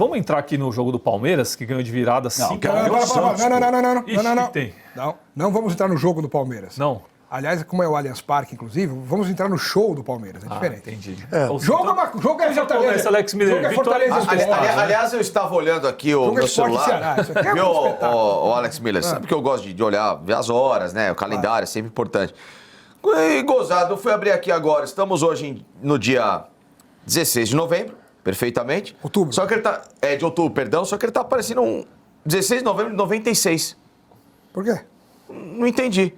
Vamos entrar aqui no jogo do Palmeiras, que ganhou de virada 5. Não vamos entrar no jogo do Palmeiras. Não. Aliás, como é o Allianz Parque, inclusive, vamos entrar no show do Palmeiras. É diferente. Entendi. Jogo é Fortaleza. Alex Miller. Jogo é Fortaleza. Aliás, eu estava olhando aqui o meu celular. O Alex Miller, sabe que eu gosto de olhar, ver as horas, né? O calendário é sempre importante. E gozado, eu fui abrir aqui agora. Estamos hoje no dia 16 de novembro, perfeitamente. Outubro. Só que ele tá. De outubro, perdão. Só que ele tá aparecendo um 16 de novembro de 96. Por quê? Não entendi.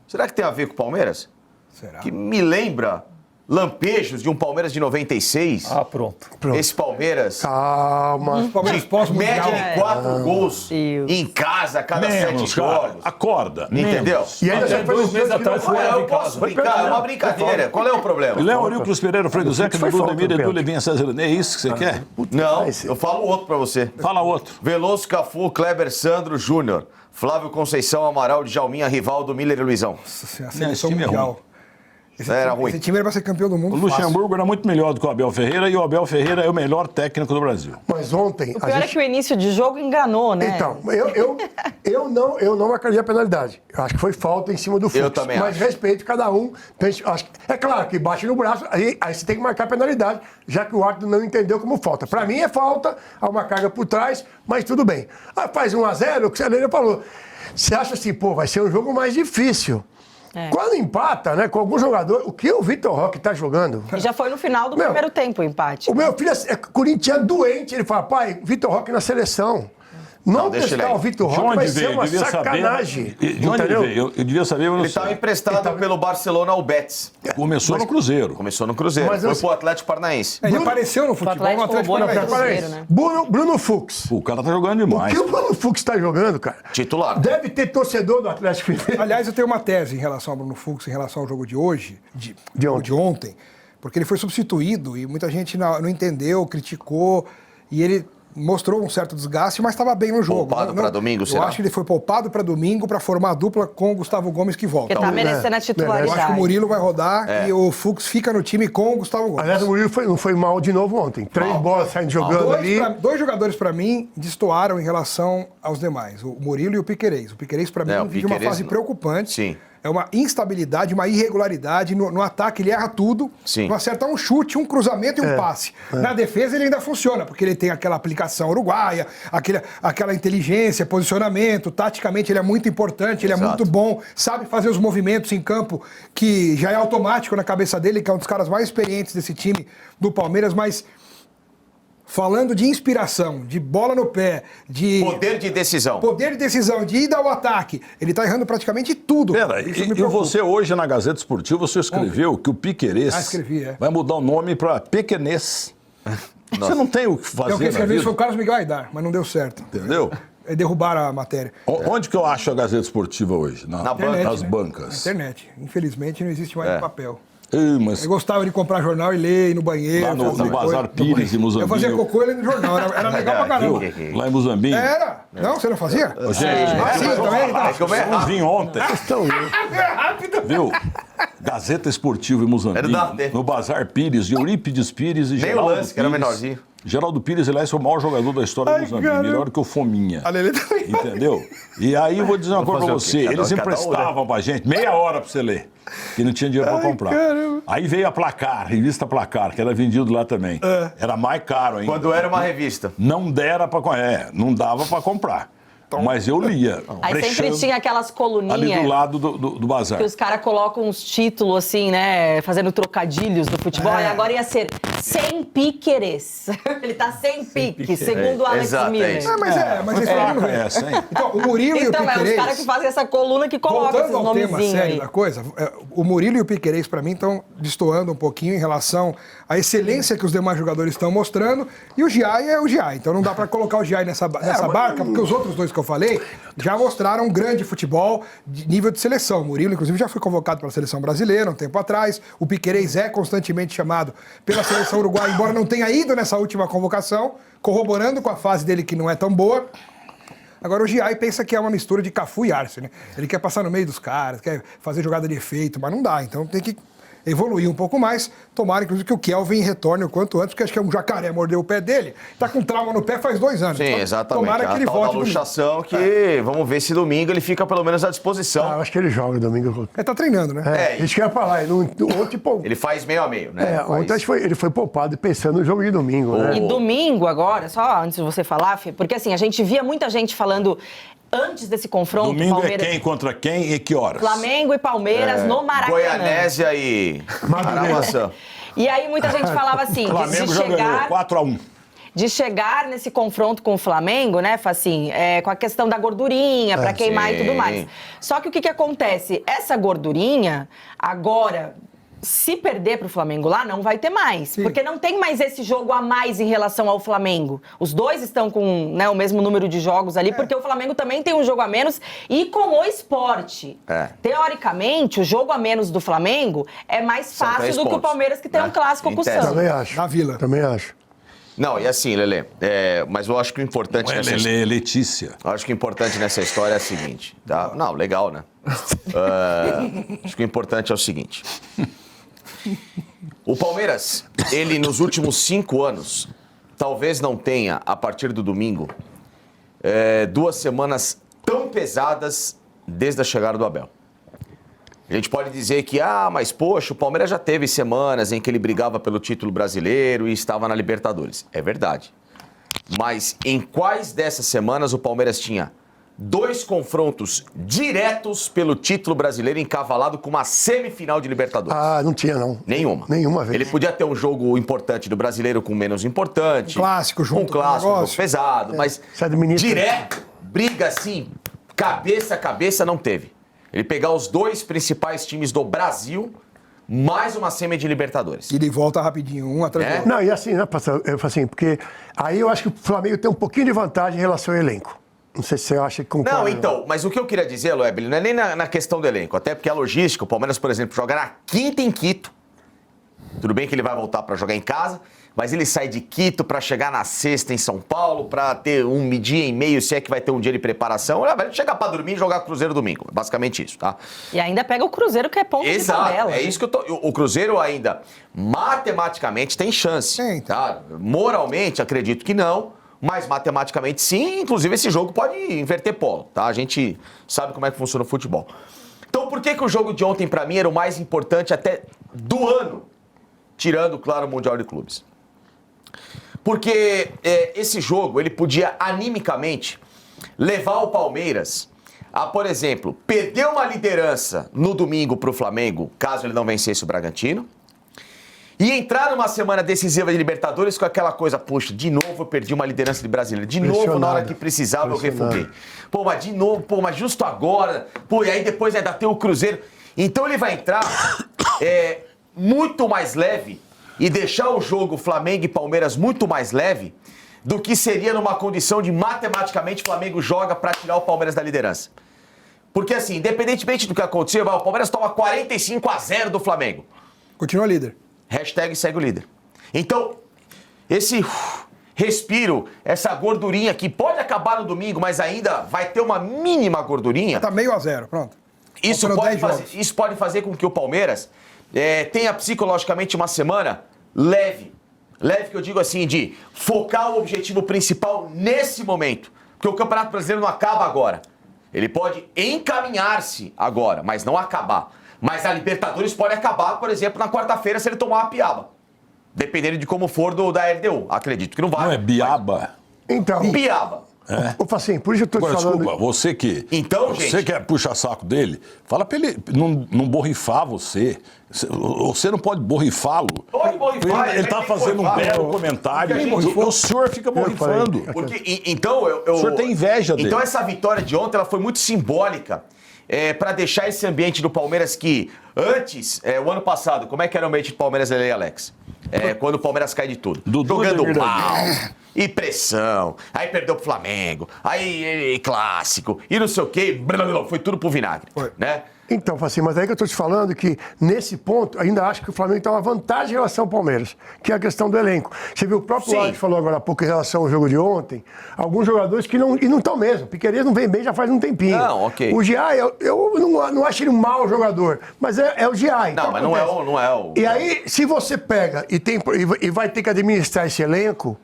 Será que tem a ver com o Palmeiras? Será? Que me lembra lampejos de um Palmeiras de 96. Pronto. Esse Palmeiras. Calma. Palmeiras Média de 4 gols em casa a cada 7 jogos. Acorda. Entendeu? E ainda Até 2 meses atrás foi Eu em posso casa. brincar, é uma brincadeira. Qual é o problema? Léo Auriclos Pereira, Freire José, Foi Dudu, falta, Demir, Edu, Pedro. Levinha, César. É isso que você quer? Não, eu falo outro pra você. Fala outro. Veloso, Cafu, Kleber, Sandro, Júnior. Flávio Conceição, Amaral, Djalminha, Rivaldo, Miller e Luizão. A seleção time é mundial. Era ruim. Esse time era pra ser campeão do mundo. O Luxemburgo era muito melhor do que o Abel Ferreira e o Abel Ferreira é o melhor técnico do Brasil. Mas ontem... O pior é que o início de jogo enganou, né? Então, eu não marcaria a penalidade. Eu acho que foi falta em cima do Fux. Eu também Mas acho. respeito cada um. É claro que bate no braço, aí você tem que marcar a penalidade, já que o árbitro não entendeu como falta. Pra mim é falta, há uma carga por trás, mas tudo bem. Aí faz 1-0, o que você falou. Você acha assim, vai ser um jogo mais difícil. Quando empata, né, com algum jogador, o que o Vitor Roque tá jogando? E já foi no final do primeiro tempo o empate. O meu filho é corintiano doente, ele fala, pai, Vitor Roque na seleção. Não deixa ele testar aí. o Vitor De Roque vai onde ser veio? uma Devia sacanagem. saber. De onde ele Entendeu? veio? Eu devia saber, mas não Ele estava sei. emprestado pelo Barcelona ao Betis. Começou no Cruzeiro. Começou no Cruzeiro, Mas foi eu- pro Atlético Paranaense. Ele apareceu no futebol, no Atlético roubou no Paranaense. Cruzeiro, né? Bruno Fux. O cara tá jogando O demais. que o Bruno Fux tá jogando, cara? Titular. Deve ter torcedor do Atlético Mineiro. Aliás, eu tenho uma tese em relação ao Bruno Fux, em relação ao jogo de hoje, de ontem, porque ele foi substituído e muita gente não entendeu, criticou, e ele mostrou um certo desgaste, mas estava bem no jogo. Poupado pra domingo, eu será? acho que ele foi poupado para domingo para formar a dupla com o Gustavo Gomes que volta. Porque tá merecendo a Eu titularidade. acho que o Murilo vai rodar e o Fux fica no time com o Gustavo Gomes. Aliás, o Murilo não foi mal de novo ontem. 3 bolas saindo jogando ali. Dois jogadores, para mim, destoaram em relação aos demais. O Murilo e o Piquerez. O Piquerez, para mim, o vive uma Piquerez fase não. preocupante. Sim. É uma instabilidade, uma irregularidade. No ataque, ele erra tudo. Sim. Não acerta um chute, um cruzamento e um passe. Na defesa, ele ainda funciona, porque ele tem aquela aplicação uruguaia, aquela inteligência, posicionamento. Taticamente, ele é muito importante, ele é muito bom. Sabe fazer os movimentos em campo, que já é automático na cabeça dele, que é um dos caras mais experientes desse time do Palmeiras, mas... Falando de inspiração, de bola no pé, de... Poder de decisão. Poder de decisão, de ida ao ataque. Ele tá errando praticamente tudo. Pera, Isso me e preocupa. você hoje na Gazeta Esportiva, você escreveu que o Piquerez escrevi, vai mudar o nome para Pequenês. Você não tem o que fazer Eu que na escrevi isso vida, foi o Carlos Miguel Aidar, mas não deu certo. entendeu? Derrubaram a matéria. Onde que eu acho a Gazeta Esportiva hoje? Na banca. Nas né? bancas. Na internet. Infelizmente não existe mais no papel. Mas Eu gostava de comprar jornal e ler, ir no banheiro. lá no fazer Bazar coisa. Pires, em Muzambinho. Eu fazia cocô e ler no jornal. Era legal pra caramba. Viu? Lá em Muzambinho. Era. Não, você não fazia? Gente, Ah, sim, também. Tá. É que eu me errado. vim ontem, É rápido. viu? Gazeta Esportiva em Era Muzambinho, da AT. no Bazar Pires, de Eurípides Pires e Nem o Geraldo lance, que era Pires. menorzinho. Geraldo Pires, aliás, foi o maior jogador da história do Muzambinho, caramba. melhor que o Fominha. A Lelê também. Entendeu? E aí eu vou dizer uma coisa pra fazer o você. quê? Cada Eles um, cada emprestavam pra gente meia hora pra você ler. E não tinha dinheiro pra comprar. caramba. Aí veio a Placar, revista Placar, que era vendido lá também. Era mais caro ainda. Quando era uma revista. Não dava pra comprar. Mas eu lia. Aí sempre brechando tinha aquelas ali coluninhas do lado do bazar. que os caras colocam uns títulos assim, né? Fazendo trocadilhos do futebol. E agora ia ser sem Piquerez. Ele tá sem pique, segundo o Alex Exato, é Miller. isso. Mas isso aí não é. Essa, hein? Então, o Murilo e o Então, é os Piquerez... caras que fazem essa coluna que colocam esses Voltando ao tema nomezinhos sério aí. da coisa, o Murilo e o Piquerez, para mim, estão destoando um pouquinho em relação à excelência que os demais jogadores estão mostrando, e o Giai é o Giai. Então não dá para colocar o Giai nessa barca, porque os outros dois que eu falei já mostraram um grande futebol de nível de seleção. O Murilo, inclusive, já foi convocado pela seleção brasileira um tempo atrás. O Piquerez é constantemente chamado pela seleção uruguaia, embora não tenha ido nessa última convocação, corroborando com a fase dele que não é tão boa. Agora o Giai pensa que é uma mistura de Cafu e Arce, né? Ele quer passar no meio dos caras, quer fazer jogada de efeito, mas não dá. Então tem que evoluir um pouco mais. Tomara, inclusive, que o Kelvin retorne o quanto antes, porque acho que é um jacaré, mordeu o pé dele. Tá com trauma no pé faz 2 anos. Sim, Então, exatamente. tomara que ele volte. A luxação que, vamos ver se domingo ele fica pelo menos à disposição. Eu acho que ele joga domingo. Ele tá treinando, né? Isso que eu ia falar. Ontem, pô, Ele faz meio a meio, né? ontem acho que ele foi poupado pensando no jogo de domingo, né? E domingo agora, só antes de você falar, Fê, porque assim, a gente via muita gente falando antes desse confronto, Domingo Palmeiras, é quem contra quem e que horas? Flamengo e Palmeiras no Maracanã. Goianésia e Aramaçã. E aí muita gente falava assim, Flamengo já ganhou 4-1. de chegar nesse confronto com o Flamengo, né, assim, com a questão da gordurinha, pra queimar e tudo mais. Só que o que acontece? Essa gordurinha, agora, se perder pro Flamengo lá, não vai ter mais. Sim. Porque não tem mais esse jogo a mais em relação ao Flamengo. Os dois estão com, né, o mesmo número de jogos ali, porque o Flamengo também tem um jogo a menos e com o Sport. Teoricamente, o jogo a menos do Flamengo é mais São fácil 3 do que o pontos, Palmeiras, que tem né? um clássico Em com o tese. Santos. Também acho. Na Vila. Também acho. Não, e assim, Lelê, mas eu acho que o importante nessa história. Letícia. Eu acho que o importante nessa história é o seguinte, tá? Não, legal, né? Acho que o importante é o seguinte. O Palmeiras, ele nos últimos 5 anos, talvez não tenha, a partir do domingo, 2 semanas tão pesadas desde a chegada do Abel. A gente pode dizer que, mas poxa, o Palmeiras já teve semanas em que ele brigava pelo título brasileiro e estava na Libertadores. É verdade. Mas em quais dessas semanas o Palmeiras tinha 2 confrontos diretos pelo título brasileiro encavalado com uma semifinal de Libertadores? Não tinha, não. Nenhuma. Nenhuma vez. Ele podia ter um jogo importante do brasileiro com menos importante. Um clássico junto um clássico, com o um negócio. jogo pesado. Mas Você administra. direto, briga assim, cabeça a cabeça, não teve. Ele pegar os 2 principais times do Brasil, mais uma semi de Libertadores. E ele volta rapidinho, um atrás do outro. Não, e assim, né, pastor? Eu falo assim, porque aí eu acho que o Flamengo tem um pouquinho de vantagem em relação ao elenco. Não sei se você acha que concorda. Não, então, mas o que eu queria dizer, Loeb, não é nem na questão do elenco, até porque a logística, o Palmeiras, por exemplo, joga na quinta em Quito. Tudo bem que ele vai voltar para jogar em casa, mas ele sai de Quito para chegar na sexta em São Paulo, para ter um dia e meio, se é que vai ter um dia de preparação. Ele vai chegar para dormir e jogar Cruzeiro domingo. É basicamente isso, tá? E ainda pega o Cruzeiro, que é ponto de tabela. É isso que eu tô... O Cruzeiro ainda, matematicamente, tem chance. Tem. Tá? Moralmente, acredito que não, mas matematicamente sim. Inclusive, esse jogo pode inverter polo, tá? A gente sabe como é que funciona o futebol. Então, por que o jogo de ontem, para mim, era o mais importante até do ano? Tirando, claro, o Mundial de Clubes. Porque esse jogo, ele podia, animicamente, levar o Palmeiras a, por exemplo, perder uma liderança no domingo para o Flamengo, caso ele não vencesse o Bragantino, e entrar numa semana decisiva de Libertadores com aquela coisa, poxa, de novo eu perdi uma liderança de brasileiro, de novo na hora que precisava eu refuguei. Pô, mas de novo, mas justo agora, e aí depois ainda tem o Cruzeiro. Então ele vai entrar muito mais leve e deixar o jogo Flamengo e Palmeiras muito mais leve do que seria numa condição de matematicamente o Flamengo joga para tirar o Palmeiras da liderança. Porque assim, independentemente do que acontecer, o Palmeiras toma 45-0 do Flamengo. Continua líder. Hashtag segue o líder. Então, esse respiro, essa gordurinha que pode acabar no domingo, mas ainda vai ter uma mínima gordurinha. Tá meio a 0, pronto. Isso Faltando pode, 10 jogos. isso pode fazer com que o Palmeiras tenha psicologicamente uma semana leve. Leve que eu digo assim, de focar o objetivo principal nesse momento. Porque o Campeonato Brasileiro não acaba agora. Ele pode encaminhar-se agora, mas não acabar. Mas a Libertadores pode acabar, por exemplo, na quarta-feira, se ele tomar uma piaba. Dependendo de como for da LDU. Acredito que não vai. Não é biaba? Então, Piaba. ô Facinho, por isso eu tô te Agora, falando... desculpa, você que... Então, você gente- quer puxar saco dele, fala pra ele não borrifar você. Você não pode borrifá-lo. Pode borrifar, Ele tá tem que fazendo um borrifar. belo comentário. Porque a gente- O senhor fica borrifando. Porque, então, O senhor tem inveja dele. Então, essa vitória de ontem ela foi muito simbólica para deixar esse ambiente do Palmeiras que, antes, o ano passado, como é que era o ambiente do Palmeiras, Lele e Alex? quando o Palmeiras cai de tudo. Dudu Jogando é mal, e pressão, aí perdeu pro Flamengo, aí clássico, e não sei o quê, foi tudo pro vinagre, né? Então, assim, mas aí que eu estou te falando que, nesse ponto, ainda acho que o Flamengo tem uma vantagem em relação ao Palmeiras, que é a questão do elenco. Você viu o próprio Alex falou agora há pouco em relação ao jogo de ontem, alguns jogadores que não estão mesmo. Piquerez não vem bem já faz um tempinho. Não, ok. O Giai, eu não acho ele um mau jogador, mas é o Giai. Não, então mas acontece. não é o... E aí, se você pega e vai ter que administrar esse elenco,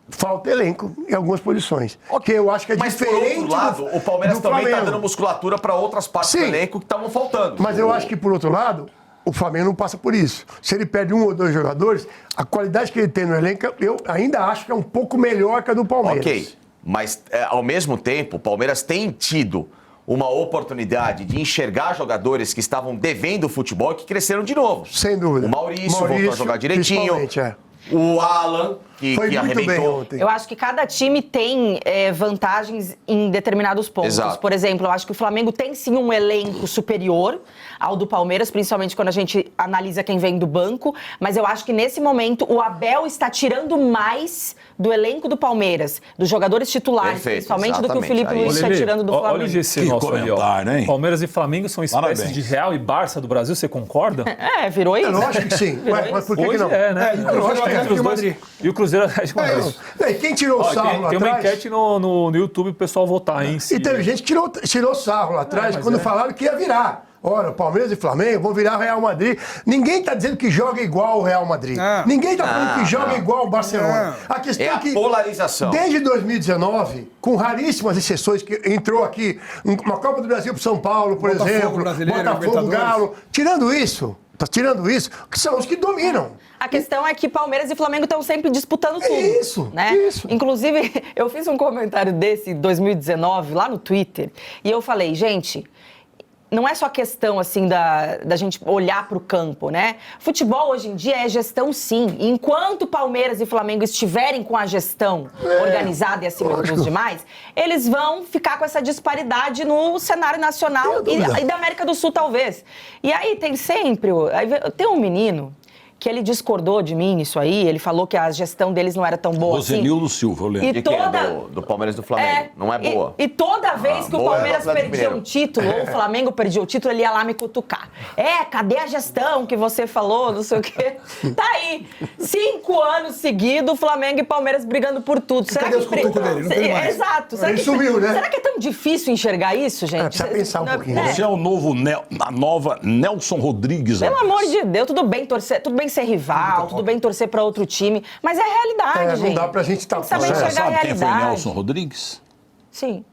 falta elenco em algumas posições. Que eu acho que é Mas, diferente. por outro lado, o Palmeiras também está Flamengo. dando musculatura para outras partes do elenco que estavam faltando. Mas eu acho que, por outro lado, o Flamengo não passa por isso. Se ele perde um ou dois jogadores, a qualidade que ele tem no elenco, eu ainda acho que é um pouco melhor que a do Palmeiras. Ok, mas ao mesmo tempo, o Palmeiras tem tido uma oportunidade de enxergar jogadores que estavam devendo o futebol e que cresceram de novo. Sem dúvida. O Maurício voltou a jogar direitinho. principalmente, O Alan, que Foi muito bem arrebentou. ontem. Eu acho que cada time tem vantagens em determinados pontos. Exato. Por exemplo, eu acho que o Flamengo tem sim um elenco superior ao do Palmeiras, principalmente quando a gente analisa quem vem do banco. Mas eu acho que nesse momento o Abel está tirando mais do elenco do Palmeiras, dos jogadores titulares, Perfeito, principalmente, do que o exatamente. Felipe Aí- Luiz está Lelê, tirando do olha o Flamengo. GC Que nosso ali, ó. comentário, hein? Palmeiras e Flamengo são espécies Parabéns. de Real e Barça do Brasil, você concorda? Virou isso. É lógico que sim. Ué, mas por que Hoje não? é, né? É, e o Cruzeiro Entre Atlético os de dois. Madrid. E o Cruzeiro Atlético de É Madrid. isso. E quem tirou o Ó, sarro lá tem uma atrás? enquete no YouTube pro pessoal votar, hein? E teve gente que tirou sarro lá atrás quando falaram que ia virar. Ora, Palmeiras e Flamengo vão virar Real Madrid. Ninguém está dizendo que joga igual o Real Madrid. Não. Ninguém está falando que joga igual o Barcelona. Não. A questão É a que polarização. desde 2019, com raríssimas exceções, que entrou aqui uma Copa do Brasil para São Paulo, por Botafogo exemplo, brasileiro, Botafogo, Libertadores. Galo. Tirando isso, que são os que dominam. A questão é que Palmeiras e Flamengo estão sempre disputando tudo. Isso, né? isso. Inclusive, eu fiz um comentário desse em 2019 lá no Twitter e eu falei, gente, não é só questão assim da gente olhar para o campo, né? Futebol hoje em dia é gestão, sim. Enquanto Palmeiras e Flamengo estiverem com a gestão organizada e acima dos demais, eles vão ficar com essa disparidade no cenário nacional e da América do Sul, talvez. E aí tem sempre... Tem um menino que ele discordou de mim nisso aí, ele falou que a gestão deles não era tão boa Rosenildo Silva, eu lembro. E De quem? toda- Do Palmeiras e do Flamengo. Não é boa. E toda vez que o boa é do Palmeiras Atlético perdia Mineiro. um título, ou o Flamengo perdia o título, ele ia lá me cutucar. Cadê a gestão que você falou, não sei o quê? Tá aí, 5 anos seguidos, Flamengo e Palmeiras brigando por tudo. cadê os cutucos dele? Não tem mais. Exato. Ele sumiu, né? Será que é tão difícil enxergar isso, gente? Precisa pensar um pouquinho. É. Você é o novo, a nova Nelson Rodrigues. Pelo rapaz. amor de Deus, tudo bem torcer, tudo bem ser rival, tudo bem torcer pra outro time, mas é a realidade, Não gente. dá pra gente Tem que saber tapar. Você enxergar a sabe quem foi realidade. Nelson Rodrigues? Sim.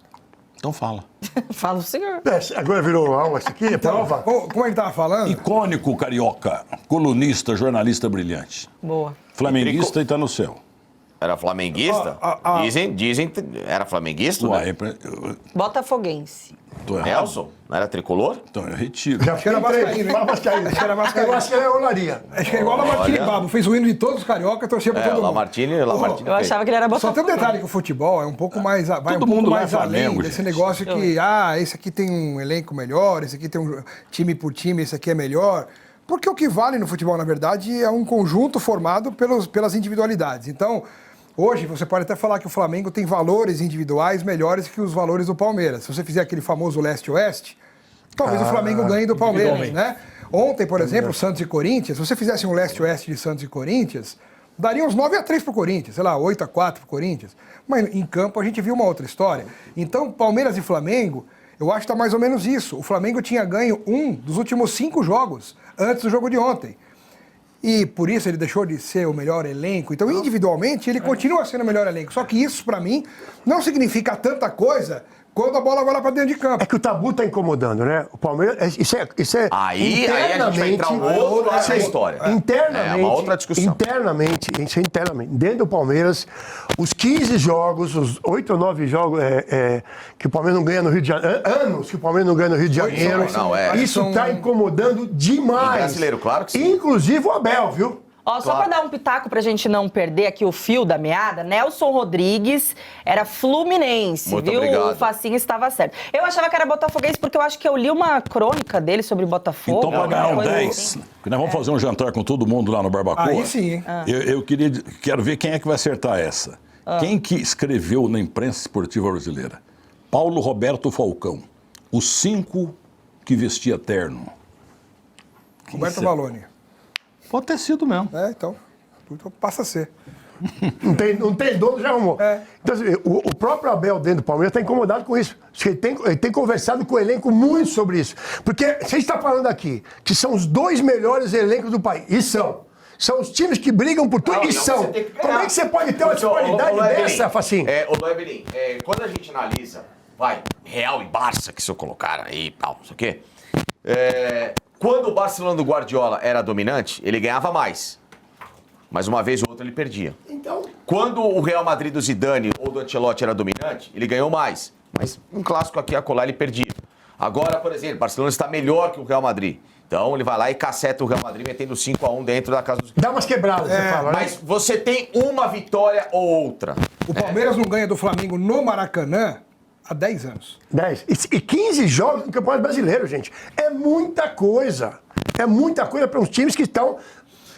Então fala. Fala o senhor. Agora virou aula isso aqui, é prova. Como ele tava falando? Icônico carioca, colunista, jornalista brilhante. Boa. Flamenguista e tá no céu. Era flamenguista? Dizem era flamenguista, Uai, né? Botafoguense. tô errado. Nelson? Não era tricolor? Então eu retiro. Já Acho que era fiquei vascaíno, três. hein? Vascaíno. Acho que era vascaíno. Eu acho que era olaria. Acho que é igual o Lamartine Babo. Fez o hino de todos os cariocas, torcia pra todo mundo. Lamartine Eu fez. achava que ele era Só Botafogo. tem um detalhe que o futebol é um pouco mais, vai Todo um pouco mundo mais vai além Flamengo, desse gente. negócio que, esse aqui tem um elenco melhor, esse aqui tem um time por time, esse aqui é melhor. Porque o que vale no futebol, na verdade, é um conjunto formado pelas individualidades. Então, hoje você pode até falar que o Flamengo tem valores individuais melhores que os valores do Palmeiras. Se você fizer aquele famoso leste-oeste, talvez o Flamengo ganhe do Palmeiras, né? Ontem, por exemplo, Santos e Corinthians, se você fizesse um leste-oeste de Santos e Corinthians, daria uns 9-3 pro Corinthians, sei lá, 8-4 pro Corinthians. Mas em campo a gente viu uma outra história. Então, Palmeiras e Flamengo, eu acho que tá mais ou menos isso. O Flamengo tinha ganho um dos últimos 5 jogos antes do jogo de ontem. E por isso ele deixou de ser o melhor elenco. Então, individualmente, ele continua sendo o melhor elenco. Só que isso, pra mim, não significa tanta coisa quando a bola vai lá pra dentro de campo. É que o tabu tá incomodando, né? O Palmeiras. Isso é Aí a gente vai entrar um outro lado da história. Internamente. É uma outra discussão. Internamente. Dentro do Palmeiras, os 15 jogos, os 8 ou 9 jogos que o Palmeiras não ganha no Rio de Janeiro. Anos que o Palmeiras não ganha no Rio de Janeiro. Não, Isso tá incomodando demais. E brasileiro, claro que sim. Inclusive o Abel, viu? Ó, só pra dar um pitaco pra gente não perder aqui o fio da meada, Nelson Rodrigues era fluminense, Muito viu? obrigado. O Facinho estava certo. Eu achava que era botafoguês porque eu acho que eu li uma crônica dele sobre Botafogo. Então, para ganhar um coisa 10, assim. porque nós vamos fazer um jantar com todo mundo lá no Barbacoa. Aí sim, hein? Eu quero ver quem é que vai acertar essa. Quem que escreveu na imprensa esportiva brasileira? Paulo Roberto Falcão. Os 5 que vestia terno. Roberto Valone. Pode ter sido mesmo. Então passa a ser. Não tem dono, já arrumou. É. Então, assim, o próprio Abel dentro do Palmeiras está incomodado com isso. Ele tem conversado com o elenco muito sobre isso. Porque você está falando aqui que são os 2 melhores elencos do país. E são. São os times que brigam por tudo. E são. Como é que você pode ter uma disparidade dessa, Facinho? Ô, Evelyn, quando a gente analisa, Real e Barça, que se eu colocar aí, tal, não sei o quê. Quando o Barcelona do Guardiola era dominante, ele ganhava mais. Mas uma vez ou outra ele perdia. Então, Quando o Real Madrid do Zidane ou do Ancelotti era dominante, ele ganhou mais. Mas um clássico aqui a colar ele perdia. Agora, por exemplo, o Barcelona está melhor que o Real Madrid. Então ele vai lá e caceta o Real Madrid metendo 5-1 dentro da casa dos... dá umas quebradas, você fala, né? Mas você tem uma vitória ou outra. O Palmeiras não ganha do Flamengo no Maracanã há 10 anos. 10. E 15 jogos no Campeonato Brasileiro, gente. É muita coisa. É muita coisa para uns times que estão...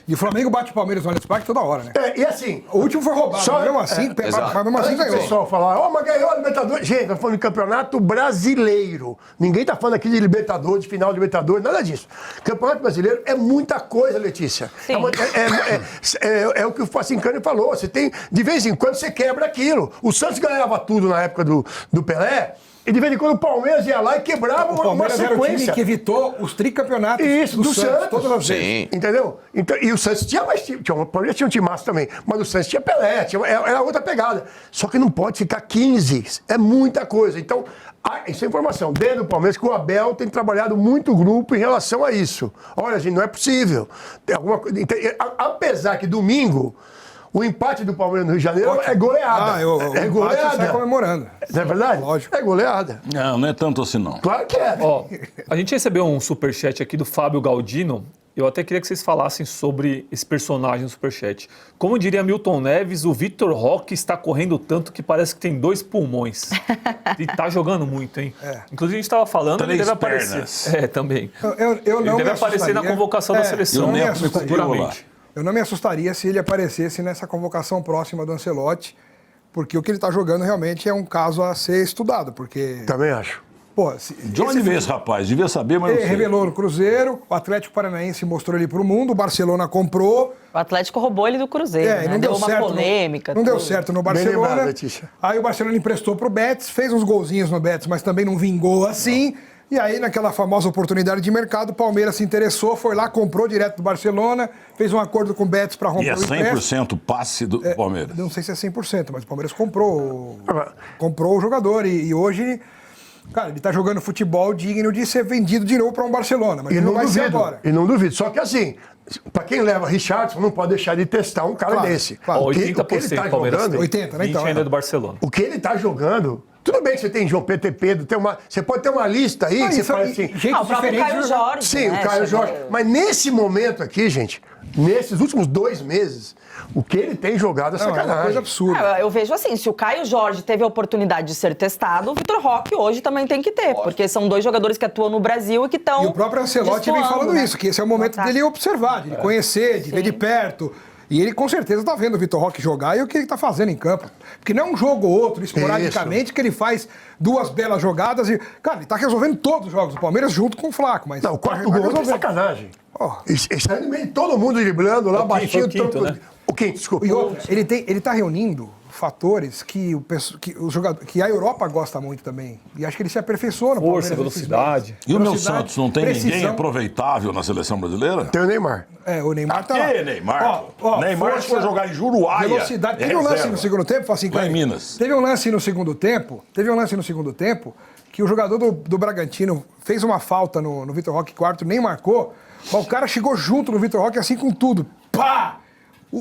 E o Flamengo bate o Palmeiras no Allianz Parque toda hora, né? E assim... O último foi roubado, Só- mas mesmo assim, exato. mas mesmo assim Antes do ganhou. pessoal falar, mas ganhou a Libertadores. Gente, nós falando de campeonato brasileiro. Ninguém tá falando aqui de Libertadores, de final de Libertadores, nada disso. Campeonato brasileiro é muita coisa, Letícia. Sim. É o que o Facincani falou. Você tem, de vez em quando, você quebra aquilo. O Santos ganhava tudo na época do Pelé, e de vez em quando o Palmeiras ia lá e quebrava O uma Palmeiras era o time sequência. que evitou os tricampeonatos Isso, do Santos. todas as vezes. Sim. Entendeu? Então, e o Santos tinha mais time. O Palmeiras tinha um timaço também. Mas o Santos tinha Pelé, era outra pegada. Só que não pode ficar 15. É muita coisa. Então, isso é informação. Dentro do Palmeiras, que o Abel tem trabalhado muito grupo em relação a isso. Olha, gente, não é possível. Tem alguma coisa. Apesar que domingo, o empate do Palmeiras no Rio de Janeiro é goleada. O é empate goleada. sai comemorando. Não é verdade? Lógico. É goleada. Não é tanto assim não. Claro que é. Ó, a gente recebeu um superchat aqui do Fábio Galdino. Eu até queria que vocês falassem sobre esse personagem do superchat. Como diria Milton Neves, o Vitor Roque está correndo tanto que parece que tem 2 pulmões. E tá jogando muito, hein? Inclusive, a gente estava falando, ele 3 deve aparecer. pernas. Também. Eu Ele não deve me aparecer na assustaria. convocação da seleção eu não me Neto me assustaria. copiou lá. futuramente. Eu não me assustaria se ele aparecesse nessa convocação próxima do Ancelotti, porque o que ele está jogando realmente é um caso a ser estudado, porque... Também acho. Pô, De onde veio esse rapaz? Devia saber, mas não ele sei. revelou no Cruzeiro, o Atlético Paranaense mostrou ele para o mundo, o Barcelona comprou, O Atlético roubou ele do Cruzeiro, e né? não deu uma certo. polêmica. Não deu tudo. certo no Bem lembrado, Barcelona. Letícia. Aí o Barcelona emprestou pro Betis, fez uns golzinhos no Betis, mas também não vingou assim. E aí, naquela famosa oportunidade de mercado, o Palmeiras se interessou, foi lá, comprou direto do Barcelona, fez um acordo com o Betis para E romper é o empréstimo. 100% passe do Palmeiras. Não sei se é 100%, mas o Palmeiras comprou o jogador. E hoje, cara, ele tá jogando futebol digno de ser vendido de novo para um Barcelona. Mas E ele não não vai ser duvido. agora. E não duvido. Só que assim, pra quem leva Richardson, não pode deixar de testar um cara Claro, desse. claro. O que 80% ele tá Palmeiras jogando, tem. 80, né? 20 Então, ainda é. do Barcelona. o que ele tá jogando. Tudo bem que você tem João Pedro, você pode ter uma lista aí, que você fala assim. Jeitos Ah, o próprio diferentes Caio de jogar. Jorge, Sim, né? o Caio Chegou- Jorge. Mas nesse momento aqui, gente, nesses últimos 2 meses, o que ele tem jogado é Não, é uma sacanagem. coisa absurda. Eu vejo assim, se o Caio Jorge teve a oportunidade de ser testado, o Vitor Roque hoje também tem que ter, porque são 2 jogadores que atuam no Brasil e que estão E o próprio Ancelotti vem destoando, falando né? isso, que esse é o momento No ataque. dele observar, de ele conhecer, de ver de perto. E ele com certeza tá vendo o Vitor Roque jogar e o que ele tá fazendo em campo. Porque não é um jogo ou outro, esporadicamente, que ele faz 2 belas jogadas e... Cara, ele tá resolvendo todos os jogos do Palmeiras junto com o Flaco, mas... Não, o quarto vai gol é resolver. sacanagem. Oh. Ele sai no meio de todo mundo driblando lá, O quinto, baixinho. o quinto, né? O quinto, desculpa. E outra, ele tá reunindo fatores que, que a Europa gosta muito também. E acho que ele se aperfeiçoa no Força, Palmeiras nesses velocidade. meses. E o meu Velocidade, Santos não tem ninguém precisão. aproveitável na seleção brasileira? Tem o Neymar. O Neymar tá lá. Que Neymar? Neymar, se for jogar em Juruáia, Velocidade. Teve é um lance reserva. no segundo tempo, assim, Lá em Minas. Teve um lance no segundo tempo, que o jogador do Bragantino fez uma falta no Vitor Roque quarto, nem marcou, mas o cara chegou junto no Vitor Roque assim com tudo. Pá!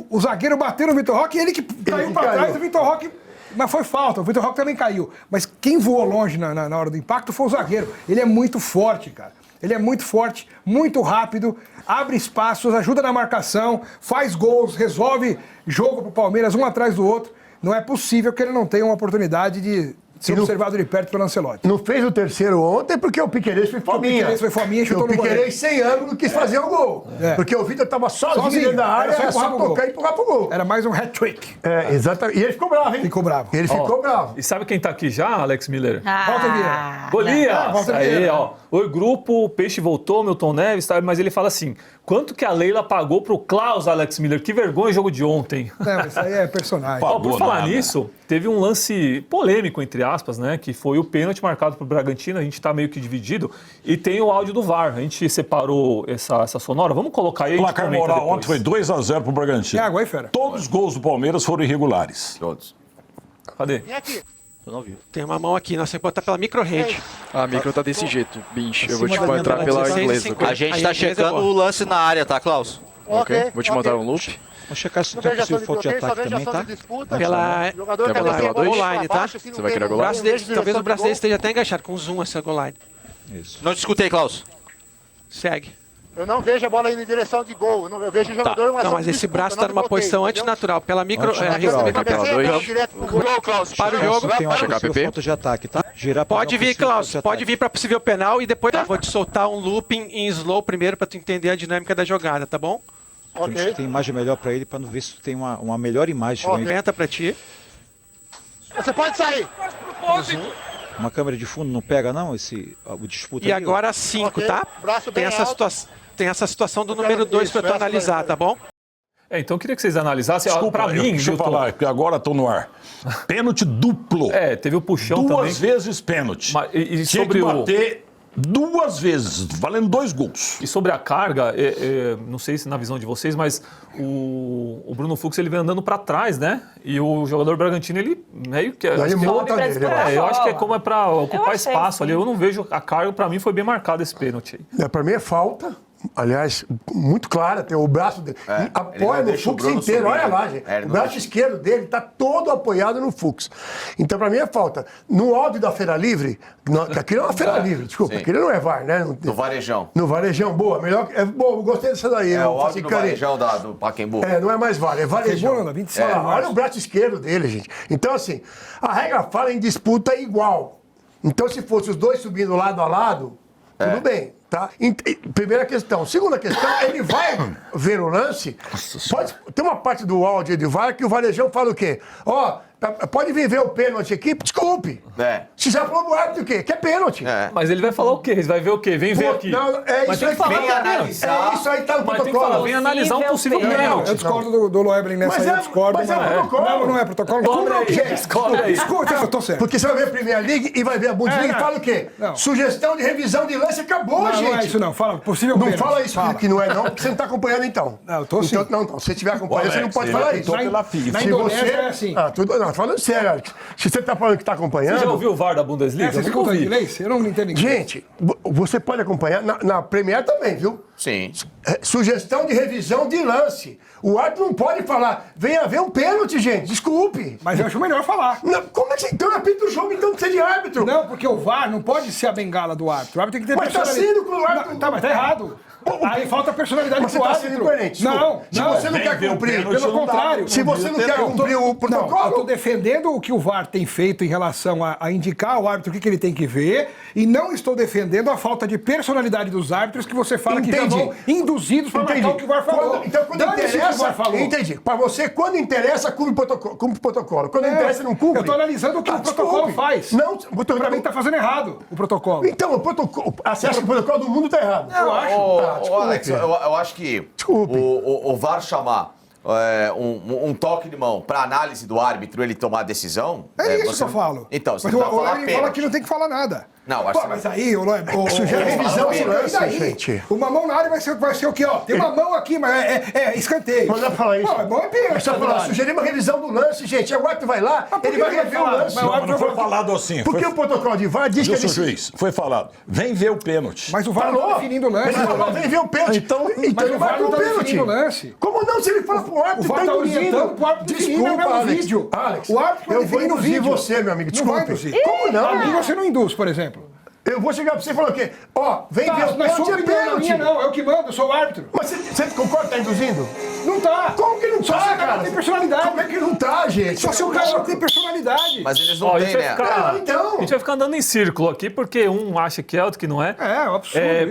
O zagueiro bateu no Vitor Roque e ele que caiu pra trás do Vitor Roque. Mas foi falta, o Vitor Roque também caiu. Mas quem voou longe na hora do impacto foi o zagueiro. Ele é muito forte, cara. Ele é muito forte, muito rápido, abre espaços, ajuda na marcação, faz gols, resolve jogo pro Palmeiras um atrás do outro. Não é possível que ele não tenha uma oportunidade de ser observado de perto pelo Ancelotti. Não fez o terceiro ontem porque o Piquerez foi fominha. O Piquerez foi fominha e chutou no goleiro. O Piquerez sem ângulo quis fazer o gol. Porque o Vitor estava sozinho dentro da área, era só tocar e empurrar pro gol. Era mais um hat-trick. Exatamente. E ele ficou bravo, hein? Ficou bravo. Ele ficou bravo. E sabe quem tá aqui já, Alex Miller? Volta Vieira. Golias! Volta Aí, Vieira. ó. Oi, grupo, o Peixe voltou, Milton Neves, tá? Mas ele fala assim, quanto que a Leila pagou pro Klaus, Alex Miller? Que vergonha o jogo de ontem. Não, isso aí é personagem. Ó, por falar nada. nisso, teve um lance polêmico, entre aspas, né? Que foi o pênalti marcado pro Bragantino, a gente tá meio que dividido, e tem o áudio do VAR. A gente separou essa sonora, vamos colocar aí. O placar moral ontem foi 2-0 pro Bragantino. É água aí, fera? Todos os gols do Palmeiras foram irregulares. Todos. Cadê? Vem aqui. Tem uma mão aqui, nós temos que botar pela micro-rede. A micro tá desse jeito, bicho. Eu vou Acima te da entrar linha pela da inglesa. 16,50. A gente Aí tá a inglesa é checando boa. o lance na área, tá, Klaus? Ok? Vou te mandar um loop. Vamos checar se tem possível falta de ataque também, tá? Quer botar pela 2? goal line, tá? Você vai querer O goal braço dele, talvez o braço dele esteja até enganchado, com zoom essa goal line. Isso. Não te escutei, Klaus. Segue. Eu não vejo a bola indo em direção de gol. Eu vejo o jogador em uma Não, ação mas de esse disputa, braço não tá de numa bloqueio, posição entendeu? antinatural. Pela micro... Antinatural, receber vai pela cabeça, 2. campo. Direto pro gol, Klaus. Para o jogo. Checar PP. Falta de ataque, tá? Pode vir, Klaus. Pode vir para possível penal e depois vou te soltar um looping em slow primeiro para tu entender a dinâmica da jogada, tá bom? Ok. Tem imagem melhor para ele, para não ver se tem uma melhor imagem. Entra para ti. Você pode sair. Uma câmera de fundo não pega, não? O disputa E ali, agora 5, Ok. tá? Braço Tem bem essa, alto. tem essa situação do número 2 para tu Isso, analisar, essa tá bom? Então eu queria que vocês analisassem. Desculpa, Pra mim, deixa eu Milton, falar, que agora estou no ar. Pênalti duplo. teve o puxão Duas também. vezes pênalti. Mas, e Tinha sobre que bater 2 vezes, valendo 2 gols. E sobre a carga, não sei se na visão de vocês, mas o Bruno Fux ele vem andando para trás, né? E o jogador Bragantino, ele meio que... Aí monta pra nele. disputar. eu acho que é como é para ocupar achei, espaço ali. sim. Eu não vejo a carga, para mim foi bem marcado esse pênalti aí. Para mim é falta. Aliás, muito clara, tem o braço dele. Ele Apoia não no deixa o Fux Bruno inteiro, subir, olha né? lá, gente. Ele O não braço deixa. esquerdo dele está todo apoiado no Fux. Então, para mim é falta. No áudio da Feira Livre, que aquilo é uma Feira Livre, desculpa, Sim. aquilo não é VAR, né? Do Varejão. No Varejão, boa, melhor. Boa, gostei dessa daí. É eu o faço áudio do carinho. Varejão do Pacaembu. Não é mais VAR, é Varejão. Pacaembu, não, 25 de Olha março. o braço esquerdo dele, gente. Então, assim, a regra fala em disputa igual. Então, se fosse os dois subindo lado a lado, tudo bem, tá? Primeira questão. Segunda questão, ele vai ver o lance. Tem uma parte do áudio de VAR que o Varejão fala o quê? Pode vir ver o pênalti aqui? Desculpe. Se já falou pro árbitro o quê? Que é pênalti. Mas ele vai falar o quê? Ele vai ver o quê? Vem ver aqui. Não, é Mas isso tem aí que falar vem que é analisar. É isso aí tá no Mas tem que protocolo. falar, vem analisar um possível Possível pênalti. Eu discordo do Loebling nessa Mas aí, eu é- discordo. mas é protocolo. Não é protocolo. Descobre aí, Gente, descobre aí. Escuta, eu tô certo. Porque você vai ver a Premier League e vai ver a Bundesliga É, e fala o quê? não. Sugestão de revisão de lance acabou, Não, gente. não é isso não. Fala, possível Não pênalti. fala isso Fala. que não é não, porque você não está acompanhando então. Não, eu tô sim. Então, não, se você estiver acompanhando, você não pode falar isso. pela FIFA. Na Se Indonésia você... é assim. Não, falando sério, Alex. Se você está falando que está acompanhando... Você já ouviu o VAR da Bundesliga? Você Eu nunca escuta ouvi. inglês? Eu não entendo inglês. Gente, você pode acompanhar na Premier também, viu? Sim. Sugestão de revisão de lance. O árbitro não pode falar, venha ver um pênalti, gente, desculpe. Mas eu acho melhor falar. Não, como é que você... Então apita o jogo, então não precisa de árbitro. Não, porque o VAR não pode ser a bengala do árbitro. O árbitro tem que ter Mas tá personalidade. sendo com o árbitro. Não, tá, mas tá errado. Aí falta personalidade Mas você pro está árbitro. sendo incoerente. Não, Se não. você não Vem quer ver o cumprir, pênalti, pelo não dá. contrário. se você não quer cumprir o Não, eu tô protocolo... defendendo o que o VAR tem feito em relação a indicar ao árbitro o que ele tem que ver e não estou defendendo a falta de personalidade dos árbitros que você fala que já Entendi. vão induzidos para marcar o que o VAR falou. Então, quando Dane-se o que o interessa... VAR falou. Entendi. Para você, quando interessa, cumpre o protocolo. Quando interessa, não cumpre. Eu tô analisando o que o protocolo desculpe. faz. Não, Pra mim tá fazendo errado o protocolo. Então, o protocolo... Você acha que o protocolo do mundo tá errado? Eu acho. Ô, Alex, eu acho que Desculpe. o VAR chamar um toque de mão para análise do árbitro, ele tomar a decisão... É isso você que eu não- falo. Então, você mas não o vai falar Loebling fala pênalti. que não tem que falar nada. Não, acho Pô, que- mas aí, o Loebling... Sugere revisão de lance, e daí? gente. Uma mão na área vai ser o quê? Ó, tem uma mão aqui, mas é escanteio. Mas não dá pra falar isso. Pô, é bom é pênalti. Mas só falar, sugerir uma revisão do lance, gente. Agora tu vai lá, por ele que vai ele vai rever o falar? lance. Mas o árbitro Não foi falou- falado assim. Porque o protocolo de VAR diz que Wilson ele... Juiz, foi falado. Vem ver o pênalti. Mas o VAR não tá definindo o lance. Ele falou, vem ver o pênalti. Então Mas ele o VAR marcou não o tá pênalti. definindo o lance. Como não? Se ele fala pro árbitro, O VAR tá orientando pro árbitro definir no Desculpa, mesmo Alex. vídeo. Alex, O árbitro vai eu vou definir no induzir vídeo. você, meu amigo. Não vai Desculpe. induzir. Como não? A mim você não induz, por exemplo. Eu vou chegar pra você e falar o quê? Ó, vem ver o mas sua pênalti, é opinião, não é minha, pênalti. não. Eu que mando, eu sou o árbitro. Mas você concorda que tá induzindo? Não tá. Como que não Só tá, se o cara cara? não tem personalidade. Como é que não tá, gente? Só se o cara não tem personalidade. Mas eles Ó, não a têm, gente vai né? ficar- Não, então. A gente vai ficar andando em círculo aqui, porque um acha que é, outro que não é. É um absurdo É, isso.